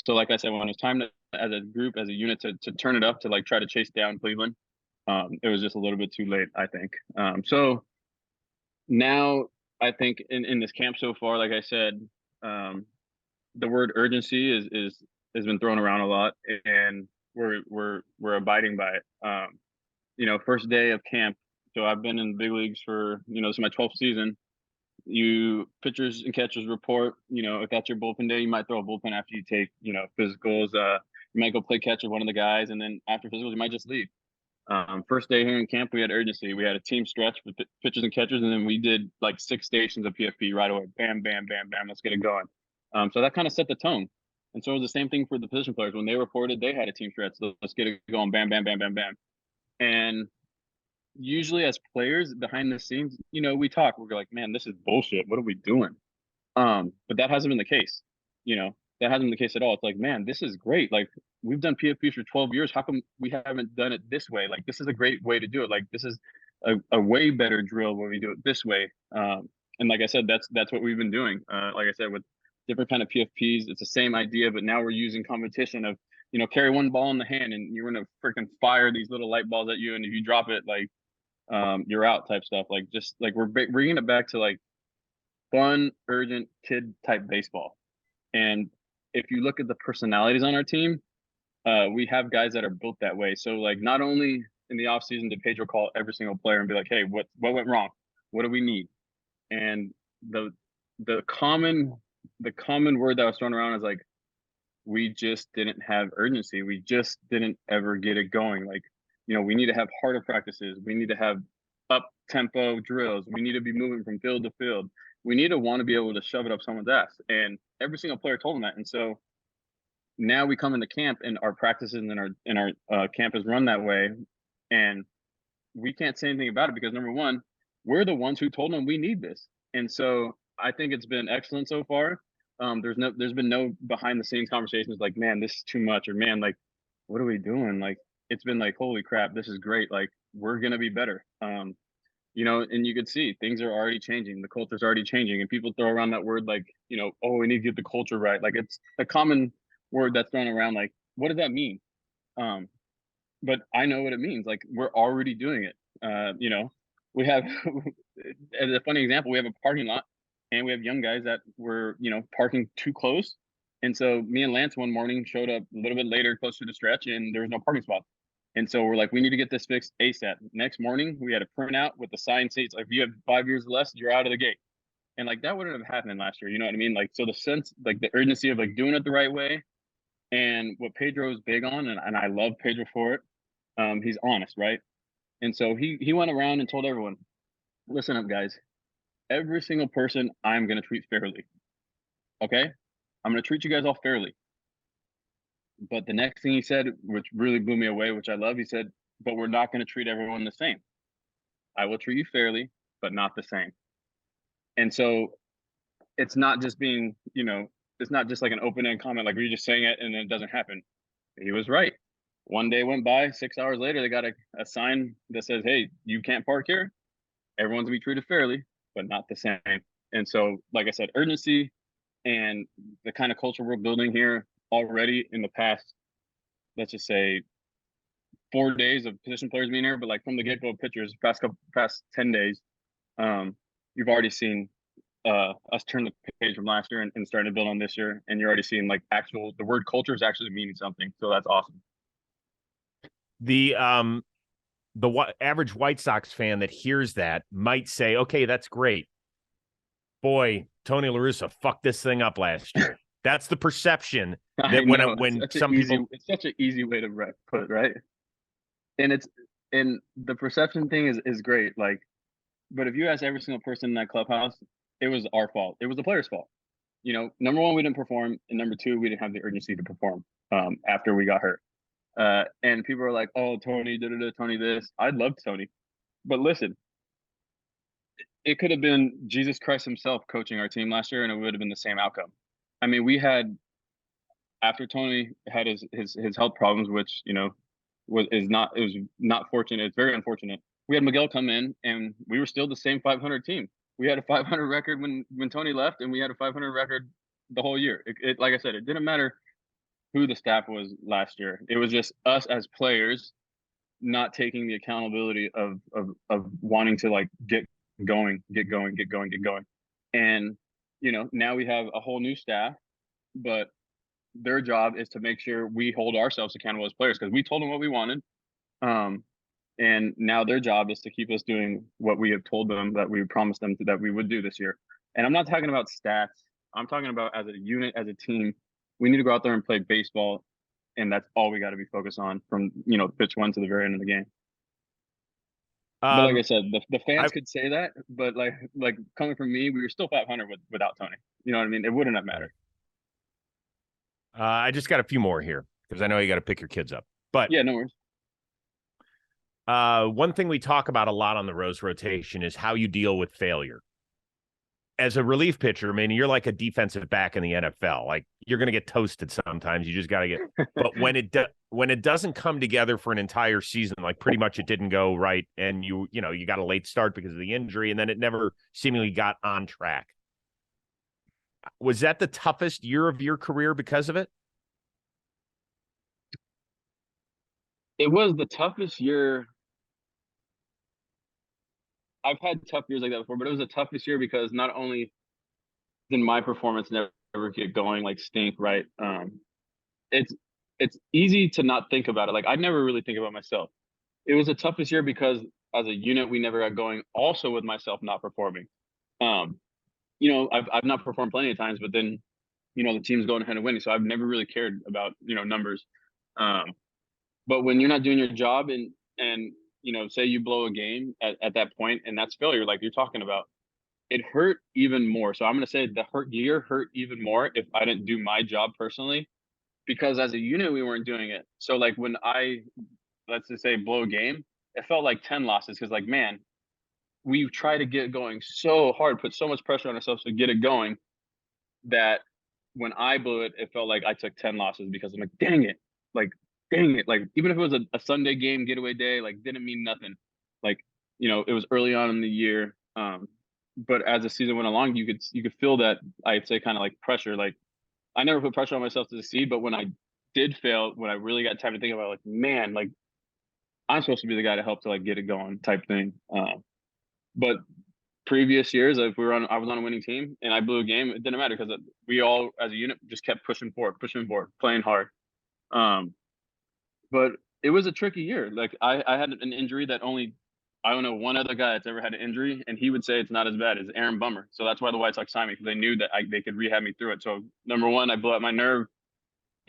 So like I said, when it's time to, as a group, as a unit, to turn it up, to like try to chase down Cleveland, it was just a little bit too late, I think. So now I think in this camp so far, like I said, the word urgency is has been thrown around a lot, and we're abiding by it. First day of camp. So I've been in the big leagues for, this is my 12th season. You pitchers and catchers report, if that's your bullpen day, you might throw a bullpen after you take, physicals. You might go play catch with one of the guys, and then after physicals, you might just leave. First day here in camp, we had urgency. We had a team stretch with pitchers and catchers, and then we did like 6 stations of PFP right away. Bam, bam, bam, bam. Let's get it going. So that kind of set the tone. And so it was the same thing for the position players. When they reported, they had a team stretch. So let's get it going. Bam, bam, bam, bam, bam. And usually as players behind the scenes, we talk. We're like, man, this is bullshit. What are we doing? But that hasn't been the case. That hasn't been the case at all. It's like, man, this is great. Like, we've done PFP for 12 years. How come we haven't done it this way? Like, this is a great way to do it. Like, this is a way better drill when we do it this way. And like I said, that's what we've been doing. Like I said, with different kind of PFPs, it's the same idea, but now we're using competition of, carry one ball in the hand and you're going to freaking fire these little light balls at you. And if you drop it, like, you're out type stuff. Like, just like we're bringing it back to like fun, urgent kid type baseball. And if you look at the personalities on our team, we have guys that are built that way. So like, not only in the offseason did Pedro call every single player and be like, hey, what went wrong? What do we need? And the common word that was thrown around is like, we just didn't have urgency. We just didn't ever get it going. Like, we need to have harder practices. We need to have up tempo drills. We need to be moving from field to field. We need to want to be able to shove it up someone's ass. And every single player told them that. And so now we come into camp and our practices and our camp is run that way. And we can't say anything about it because, number one, we're the ones who told them we need this. And so I think it's been excellent so far. There's been no behind the scenes conversations like, man, this is too much, or man, like, what are we doing? Like, it's been like, holy crap, this is great. Like, we're going to be better. And you could see things are already changing. The culture's already changing, and people throw around that word like, oh, we need to get the culture right. Like, it's a common word that's thrown around. Like, what does that mean? But I know what it means. Like, we're already doing it. We have, as a funny example, we have a parking lot and we have young guys that were, parking too close. And so me and Lance one morning showed up a little bit later, close to the stretch, and there was no parking spot. And so we're like, we need to get this fixed ASAP. Next morning, we had a printout with the sign seats. Like, if you have 5 years or less, you're out of the gate. And like, that wouldn't have happened last year. You know what I mean? Like, so the sense, like the urgency of like doing it the right way, and what Pedro is big on, and I love Pedro for it. He's honest, right? And so he went around and told everyone, listen up, guys. Every single person I'm going to treat fairly. Okay? I'm going to treat you guys all fairly. But the next thing he said, which really blew me away, which I love, he said, but we're not going to treat everyone the same. I will treat you fairly, but not the same. And so it's not just being, it's not just like an open-end comment, like we're just saying it and then it doesn't happen. He was right. One day went by, 6 hours later, they got a sign that says, hey, you can't park here. Everyone's gonna be treated fairly, but not the same. And so, like I said, urgency and the kind of culture we're building here already in the past, let's just say 4 days of position players being here, but like from the get-go of pitchers, past 10 days, you've already seen us turn the page from last year and starting to build on this year. And you're already seeing like the word culture is actually meaning something. So that's awesome. The average White Sox fan that hears that might say, okay, that's great. Boy, Tony La Russa fucked this thing up last year. That's the perception that when some people, it's such an easy way to put it, right? And the perception thing is great. Like, But if you ask every single person in that clubhouse, it was our fault. It was the players' fault. Number one, we didn't perform, and number two, we didn't have the urgency to perform after we got hurt. And people are like, "Oh, Tony, Tony this." I loved Tony, but listen, it could have been Jesus Christ himself coaching our team last year, and it would have been the same outcome. I mean, we had after Tony had his health problems, which was not fortunate. It's very unfortunate. We had Miguel come in, and we were still the same 500 team. We had a 500 record when Tony left, and we had a 500 record the whole year. It like I said, it didn't matter who the staff was last year. It was just us as players not taking the accountability of wanting to like get going. And now we have a whole new staff, but their job is to make sure we hold ourselves accountable as players because we told them what we wanted. And now their job is to keep us doing what we have told them that we promised them that we would do this year. And I'm not talking about stats. I'm talking about as a unit, as a team, we need to go out there and play baseball. And that's all we got to be focused on from, pitch one to the very end of the game. But like I said, the fans could say that, but like coming from me, we were still 500 without Tony. You know what I mean? It wouldn't have mattered. I just got a few more here because I know you got to pick your kids up. But yeah, no worries. One thing we talk about a lot on the Rose rotation is how you deal with failure. As a relief pitcher, I mean, you're like a defensive back in the NFL. Like you're going to get toasted sometimes. You just got to get. But when it doesn't come together for an entire season, like pretty much it didn't go right, and you got a late start because of the injury, and then it never seemingly got on track. Was that the toughest year of your career because of it? It was the toughest year. I've had tough years like that before, but it was the toughest year because not only did my performance never get going, like stink, right? It's easy to not think about it. Like I never really think about myself. It was the toughest year because as a unit, we never got going. Also with myself not performing. I've not performed plenty of times, but then, the team's going ahead and winning. So I've never really cared about, numbers. But when you're not doing your job and say you blow a game at that point, and that's failure, like you're talking about, it hurt even more. So I'm going to say the year hurt even more if I didn't do my job personally, because as a unit, we weren't doing it. So like when let's just say blow a game, it felt like 10 losses. Cause like, man, we try to get it going so hard, put so much pressure on ourselves to get it going that when I blew it, it felt like I took 10 losses because I'm like, dang it. Like, even if it was a Sunday game, getaway day, like didn't mean nothing. Like, it was early on in the year. But as the season went along, you could feel that, I'd say, kind of like pressure. Like I never put pressure on myself to succeed, but when I did fail, when I really got time to think about it, like, man, like I'm supposed to be the guy to help to like get it going type thing. But previous years, if I was on a winning team and I blew a game, it didn't matter because we all as a unit just kept pushing forward, playing hard. But it was a tricky year. Like I had an injury that I don't know one other guy that's ever had an injury, and he would say it's not as bad as Aaron Bummer. So that's why the White Sox signed me, because they knew that they could rehab me through it. So number one, I blew out my nerve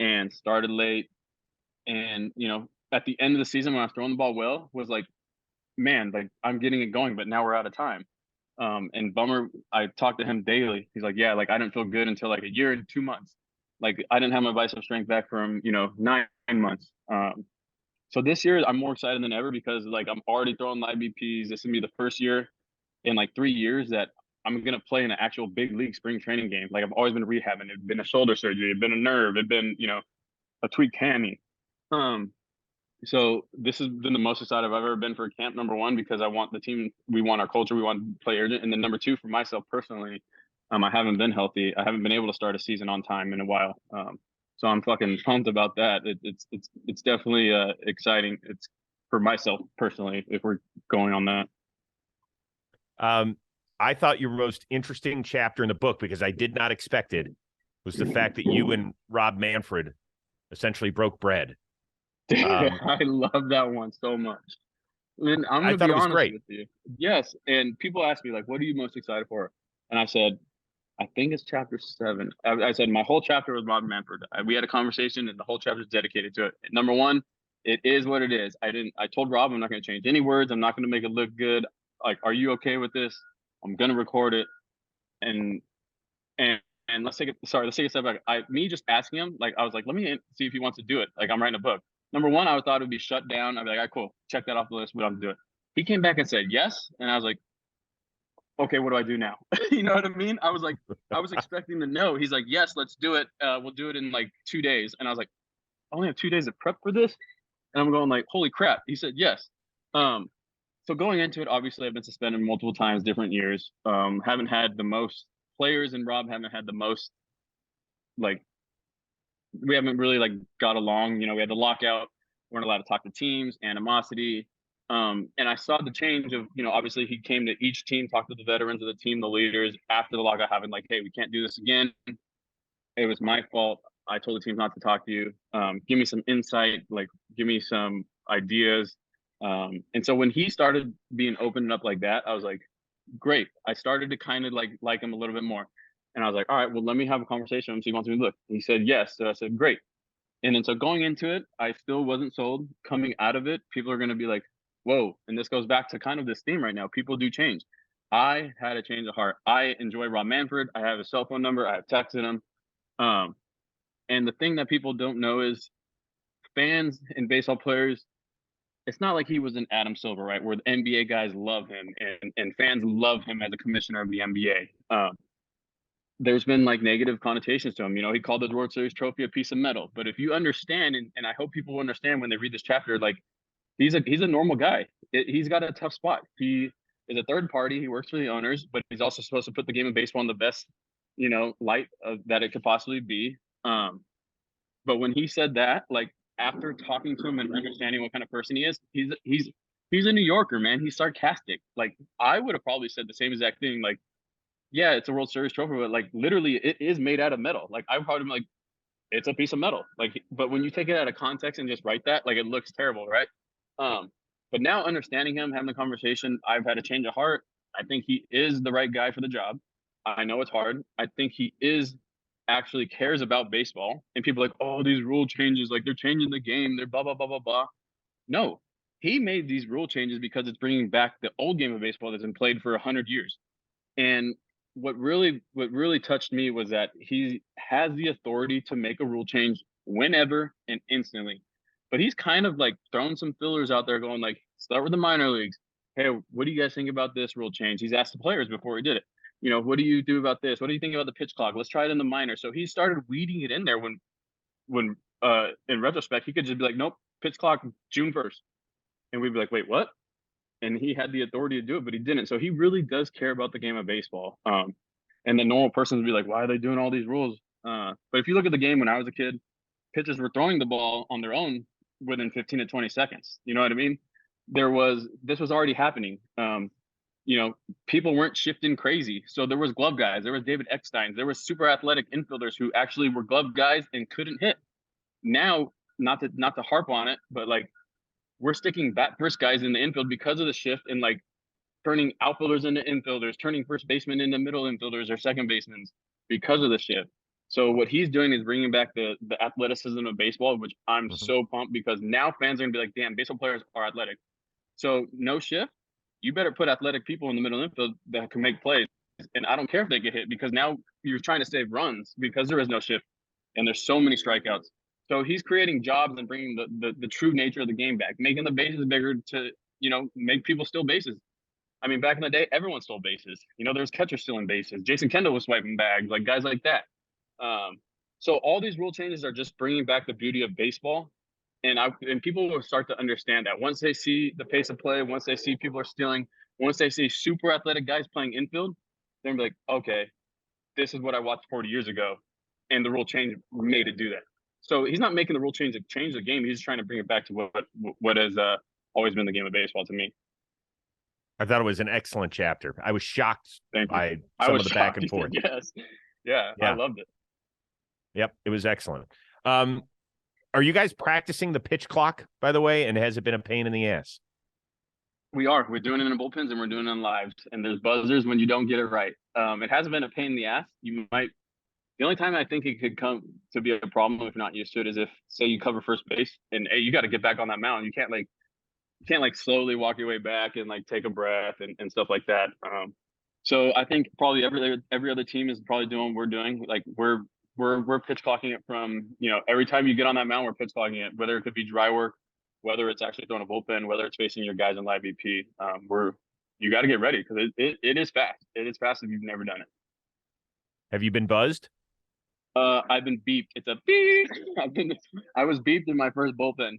and started late. And, at the end of the season when I was throwing the ball well, was like, man, like I'm getting it going, but now we're out of time. And Bummer, I talked to him daily. He's like, yeah, like I didn't feel good until like a year and 2 months. Like I didn't have my bicep strength back from, 9 months. So this year I'm more excited than ever because like I'm already throwing the IBPs. This is gonna be the first year in like 3 years that I'm gonna play in an actual big league spring training game. Like I've always been rehabbing. It'd been a shoulder surgery, it'd been a nerve, it'd been, a tweaked hammy. So this has been the most excited I've ever been for a camp, number one, because I want the team, we want our culture, we want to play urgent. And then number two, for myself personally, I haven't been healthy. I haven't been able to start a season on time in a while. So I'm fucking pumped about that. It's definitely exciting. It's for myself personally, if we're going on that. I thought your most interesting chapter in the book, because I did not expect it, was the fact that you and Rob Manfred essentially broke bread. I love that one so much. And I'm gonna be honest with you. Yes, and people ask me like, "What are you most excited for?" And I said, "I think it's chapter 7." I said my whole chapter was Rob Manfred. We had a conversation, and the whole chapter is dedicated to it. Number one, it is what it is. I told Rob I'm not going to change any words. I'm not going to make it look good. like, are you okay with this? I'm gonna record it, and and let's take a step back. Me just asking him, like, I was like, let me see if he wants to do it. Like, I'm writing a book. Number one, I thought it would be shut down. I'd be like, all right, cool, check that off the list. We don't have to do it. He came back and said yes, and I was like, okay, what do I do now? You know what I mean? I was expecting to know. He's like, yes, let's do it. We'll do it in like 2 days. And I was like, I only have 2 days of prep for this. And I'm going like, holy crap. He said yes. So going into it, obviously I've been suspended multiple times, different years. Haven't had the most players, and Rob haven't had the most, like, we haven't really like got along. You know, we had the lockout, weren't allowed to talk to teams, animosity. And I saw the change of, you know, obviously he came to each team, talked to the veterans of the team, the leaders after the lockout, having like, hey, we can't do this again. It was my fault. I told the team not to talk to you. Give me some insight, like give me some ideas. And so when he started being opened up like that, I was like, great. I started to kind of like him a little bit more. And I was like, all right, well, let me have a conversation with him, see if he wants me to look. And he said yes. So I said, great. And then so going into it, I still wasn't sold. Coming out of it, people are going to be like, whoa. And this goes back to kind of this theme right now. People do change. I had a change of heart. I enjoy Rob Manfred. I have his cell phone number. I have texted him. And the thing that people don't know is fans and baseball players, it's not like he was an Adam Silver, right? Where the NBA guys love him and fans love him as a commissioner of the NBA. There's been like negative connotations to him. You know, he called the World Series trophy a piece of metal. But if you understand, and I hope people understand when they read this chapter, like he's a normal guy. He's got a tough spot. He is a third party. He works for the owners, but he's also supposed to put the game of baseball in the best, you know, light that it could possibly be. But when he said that, like after talking to him and understanding what kind of person he is, he's a New Yorker, man. He's sarcastic. Like I would have probably said the same exact thing. Like, yeah, it's a World Series trophy, but like literally, it is made out of metal. Like I would probably be like, it's a piece of metal. Like, but when you take it out of context and just write that, like it looks terrible, right? But now understanding him, having the conversation, I've had a change of heart. I think he is the right guy for the job. I know it's hard. I think he is actually cares about baseball. And people are like, oh, these rule changes, like they're changing the game. They're blah, blah, blah, blah, blah. No, he made these rule changes because it's bringing back the old game of baseball that's been played for 100 years. And what really touched me was that he has the authority to make a rule change whenever and instantly. But he's kind of like throwing some fillers out there going like, start with the minor leagues. Hey, what do you guys think about this rule change? He's asked the players before he did it. You know, what do you do about this? What do you think about the pitch clock? Let's try it in the minor. So he started weeding it in there when in retrospect, he could just be like, nope, pitch clock June 1st. And we'd be like, wait, what? And he had the authority to do it, but he didn't. So he really does care about the game of baseball. And the normal person would be like, why are they doing all these rules? But if you look at the game when I was a kid, pitchers were throwing the ball on their own within 15 to 20 seconds. You know what I mean? This was already happening. You know, people weren't shifting crazy. So there was glove guys. There was David Eckstein. There was super athletic infielders who actually were glove guys and couldn't hit. Now, not to harp on it, but like we're sticking bat first guys in the infield because of the shift and like turning outfielders into infielders, turning first basemen into middle infielders or second basemen because of the shift. So what he's doing is bringing back the athleticism of baseball, which I'm so pumped because now fans are gonna be like, damn, baseball players are athletic. So no shift, you better put athletic people in the middle infield that can make plays. And I don't care if they get hit because now you're trying to save runs because there is no shift and there's so many strikeouts. So he's creating jobs and bringing the true nature of the game back, making the bases bigger to, you know, make people steal bases. I mean, back in the day, everyone stole bases. You know, there was catchers stealing bases. Jason Kendall was swiping bags, like guys like that. So all these rule changes are just bringing back the beauty of baseball. And people will start to understand that once they see the pace of play, once they see people are stealing, once they see super athletic guys playing infield, they're gonna be like, okay, this is what I watched 40 years ago, and the rule change made it do that. So he's not making the rule change to change the game. He's just trying to bring it back to what has always been the game of baseball to me. I thought it was an excellent chapter. I was shocked by some of the back and forth. Yes. Yeah, I loved it. Yep, it was excellent. Are you guys practicing the pitch clock, by the way, and has it been a pain in the ass? We are. We're doing it in the bullpens and we're doing it in lives. And there's buzzers when you don't get it right. It hasn't been a pain in the ass. The only time I think it could come to be a problem if you're not used to it is if, say, you cover first base and hey, you got to get back on that mound. You can't like you can't like slowly walk your way back and like take a breath and stuff like that. So I think probably every other team is probably doing what we're doing. Like we're pitch clocking it from, every time you get on that mound, we're pitch clocking it, whether it could be dry work, whether it's actually throwing a bullpen, whether it's facing your guys in live BP. You got to get ready because it is fast. It is fast if you've never done it. Have you been buzzed? I've been beeped. It's a beep. I was beeped in my first bullpen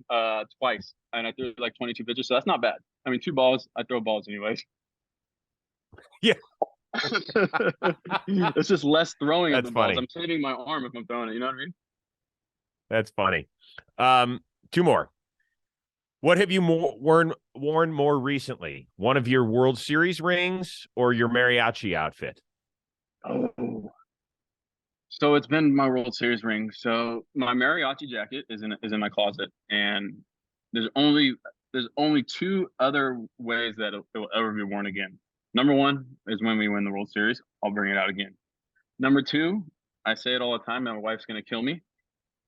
twice, and I threw like 22 pitches, so that's not bad. I mean, 2 balls. I throw balls anyways. Yeah. It's just less throwing of the funny. balls. I'm saving my arm if I'm throwing it. You know what I mean? That's funny. 2 more. What have you worn more recently? One of your World Series rings or your mariachi outfit? Oh. So it's been my World Series ring. So my mariachi jacket is in my closet, and there's only 2 other ways that it will ever be worn again. Number 1 is when we win the World Series. I'll bring it out again. Number 2, I say it all the time, and my wife's gonna kill me.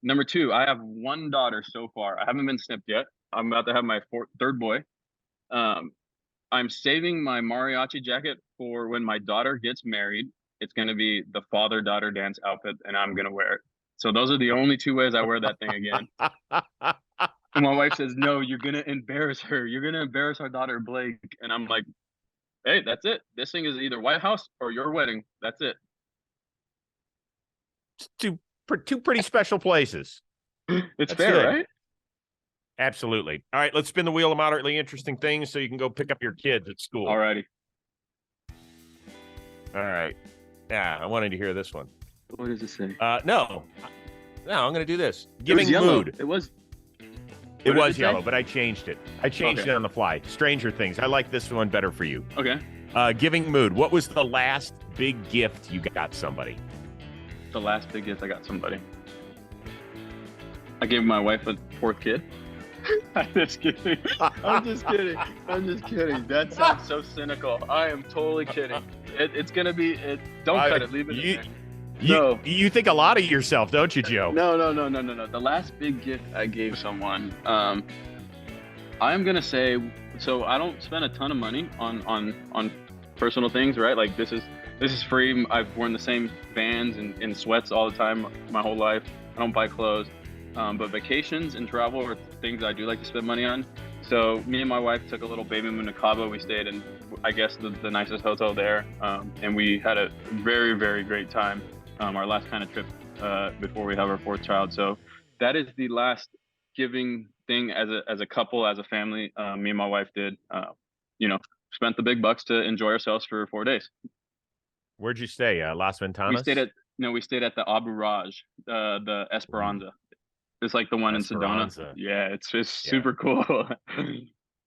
Number 2, I have 1 daughter so far. I haven't been snipped yet. I'm about to have my 3rd boy. I'm saving my mariachi jacket for when my daughter gets married. It's going to be the father-daughter dance outfit, and I'm going to wear it. So those are the only 2 ways I wear that thing again. And my wife says, no, you're going to embarrass her. You're going to embarrass our daughter, Blake. And I'm like, hey, that's it. This thing is either White House or your wedding. That's it. Two pretty special places. It's That's fair, good. right? Absolutely. All right, let's spin the wheel of moderately interesting things so you can go pick up your kids at school. All righty. All right. Yeah, I wanted to hear this one. What does it say? No, I'm going to do this. Giving mood. It was yellow, but I changed it. I changed it on the fly. Stranger Things. I like this one better for you. Okay. Giving mood. What was the last big gift you got somebody? The last big gift I got somebody. I gave my wife a 4th kid. I'm just kidding. I'm just kidding. That sounds so cynical. I am totally kidding. It's gonna be. Don't cut it. Leave it in there. You think a lot of yourself, don't you, Joe? No. The last big gift I gave someone. I'm gonna say. So I don't spend a ton of money on personal things, right? Like this is free. I've worn the same Vans and sweats all the time my whole life. I don't buy clothes. But vacations and travel are things I do like to spend money on. So me and my wife took a little baby moon to Cabo. We stayed in, I guess, the nicest hotel there. And we had a very, very great time. Our last kind of trip before we have our 4th child. So that is the last giving thing as a couple, as a family. Me and my wife did, spent the big bucks to enjoy ourselves for 4 days. Where'd you stay? Las Ventanas? We stayed at the Abu Raj, the Esperanza. It's like the one Esperanza. in Sedona. Yeah, it's super cool.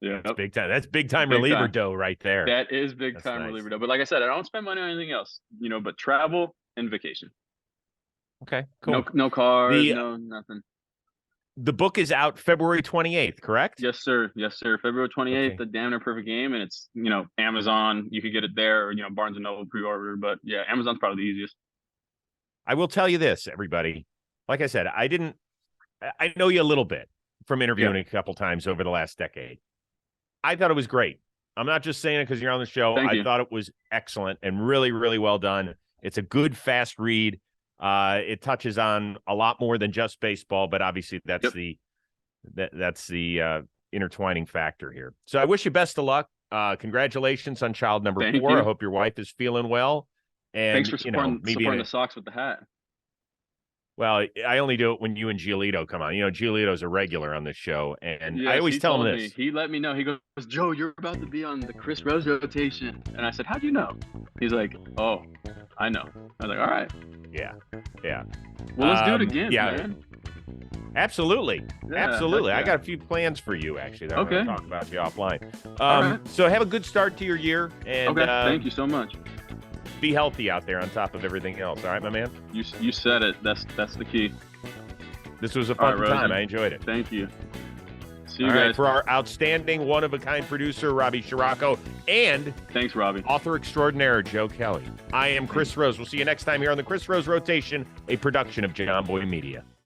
Yeah, that's big time. That's big time reliever dough right there. That is big time reliever dough. But like I said, I don't spend money on anything else, but travel and vacation. Okay, cool. No cars, no nothing. The book is out February 28th, correct? Yes, sir. February 28th, okay. The Damn Near Perfect Game, and it's Amazon. You could get it there, or Barnes and Noble pre-order. But yeah, Amazon's probably the easiest. I will tell you this, everybody. Like I said, I know you a little bit from interviewing a couple times over the last decade. I thought it was great. I'm not just saying it because you're on the show. I thought it was excellent and really, really well done. It's a good, fast read. It touches on a lot more than just baseball, but obviously that's the intertwining factor here. So I wish you best of luck. Congratulations on child number 4. You. I hope your wife is feeling well. And thanks for supporting the Sox with the hat. Well, I only do it when you and Giolito come on. Giolito's a regular on this show, and yes, I always tell him this. He let me know. He goes, Joe, you're about to be on the Chris Rose rotation. And I said, how'd you know? He's like, oh, I know. I was like, all right. Yeah. Well, let's do it again, man. Absolutely. Absolutely. I got a few plans for you, actually, that I'm going to talk about you offline. Right. So have a good start to your year. And, thank you so much. Be healthy out there on top of everything else. All right, my man? You said it. That's the key. This was a fun time. I enjoyed it. Thank you. See you guys. Right, for our outstanding, one-of-a-kind producer, Robbie Scirocco, and thanks, Robbie. Author extraordinaire, Joe Kelly. I am Chris Rose. We'll see you next time here on the Chris Rose Rotation, a production of John Boy Media.